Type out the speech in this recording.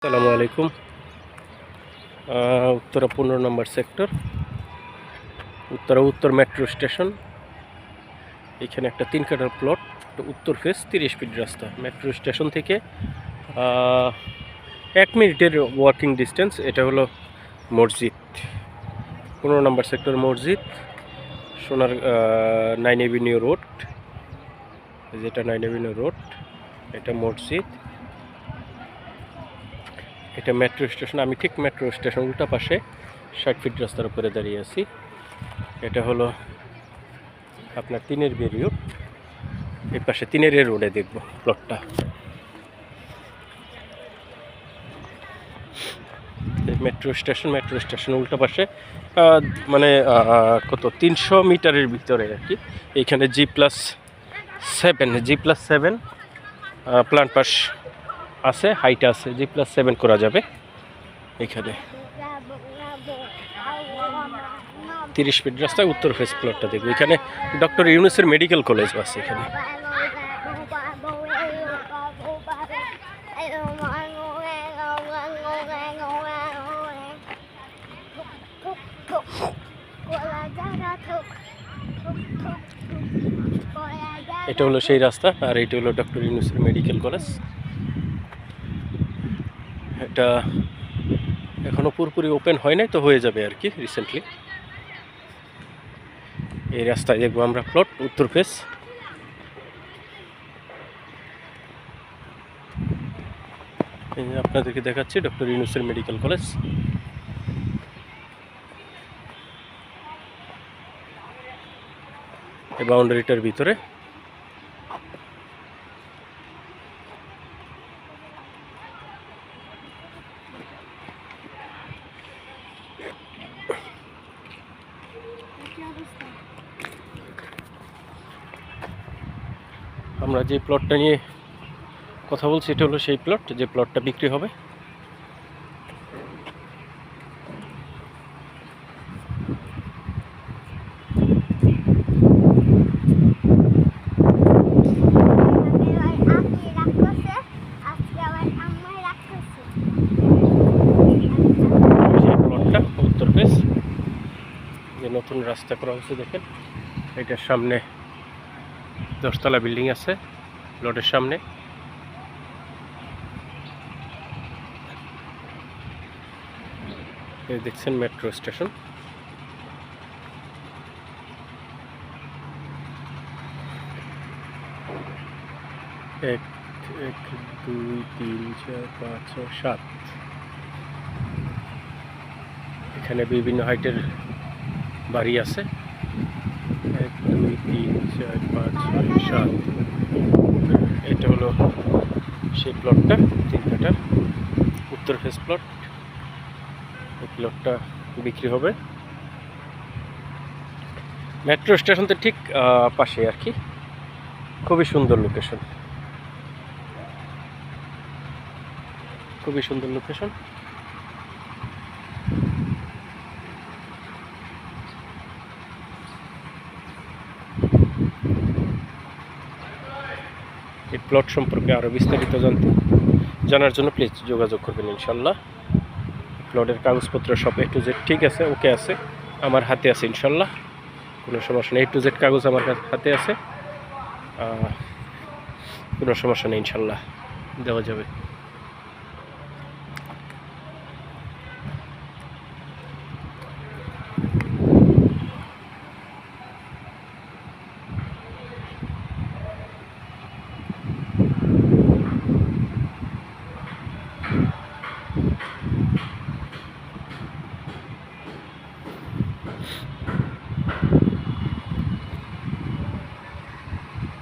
আসসালামু আলাইকুম। উত্তরা 15 নম্বর সেক্টর, উত্তর মেট্রো স্টেশন। এখানে একটা 3 কাঠার প্লট, উত্তর ফেস, 30 ফিট রাস্তা। মেট্রো স্টেশন থেকে 1 মিনিটের ওয়াকিং ডিস্টেন্স। এটা হলো মসজিদ, 15 নম্বর সেক্টর মসজিদ, সোনার 9 এভিনিউ রোড। যেটা 9 এভিনিউ রোড, এটা মসজিদ, এটা মেট্রো স্টেশন। আমি ঠিক মেট্রো স্টেশন উল্টা পাশে 60 ফিট রাস্তার উপরে দাঁড়িয়ে আছি। এটা হলো আপনার 3 বি রোড, এই পাশে 3 রোডে দেখব প্লটটা। মেট্রো স্টেশন উল্টা পাশে, মানে কত 300 মিটারের ভিতরে আর কি। এইখানে G+7 প্ল্যান পাস আছে, হাইট আছে, G+7 করা যাবে। এখানে 30 ফিট রাস্তায় উত্তর ফেস প্লটটা দেখব। এখানে ডক্টর ইউনূসের মেডিকেল কলেজ আছে এখানে। এটা হলো সেই রাস্তা, আর এটা হলো ডক্টর ইউনূসের মেডিকেল কলেজ। এটা এখনো পুরোপুরি ওপেন হয় নাই, তো হয়ে যাবে আর কি রিসেন্টলি। এই রাস্তায় দেখবো আমরা প্লট, উত্তর ফেস। আপনাদেরকে দেখাচ্ছি ডক্টর ইউনূসের মেডিকেল কলেজ। এই বাউন্ডারিটার ভিতরে আমরা যে প্লটটা নিয়ে কথা বলছি, এটা হলো সেই প্লট, যে প্লটটা বিক্রি হবে। উত্তর ফেস, যে নতুন রাস্তা করা হচ্ছে দেখেন, এটার সামনে 10 তলা বিল্ডিং আছে প্লটের সামনে। এই দেখছেন মেট্রো স্টেশন। এক 2 3 4 5 6 7, এখানে বিভিন্ন হাইটের বাড়ি আছে। 1 2 3 4 5 6 7। এটা হলো সেই প্লটটা, 3 কাঠার উত্তর ফেস প্লট। এই প্লটটা বিক্রি হবে মেট্রো স্টেশন তো ঠিক পাশে আর কি। খুবই সুন্দর লোকেশন, খুবই সুন্দর লোকেশন। এই প্লট সম্পর্কে আরও বিস্তারিত জানার জন্য প্লিজ যোগাযোগ করবেন ইনশাল্লাহ। প্লটের কাগজপত্র সব A to Z ঠিক আছে, ওকে আছে, আমার হাতে আছে ইনশাল্লাহ, কোনো সমস্যা নেই। A to Z কাগজ আমার হাতে আছে, কোনো সমস্যা নেই, ইনশাল্লাহ দেওয়া যাবে।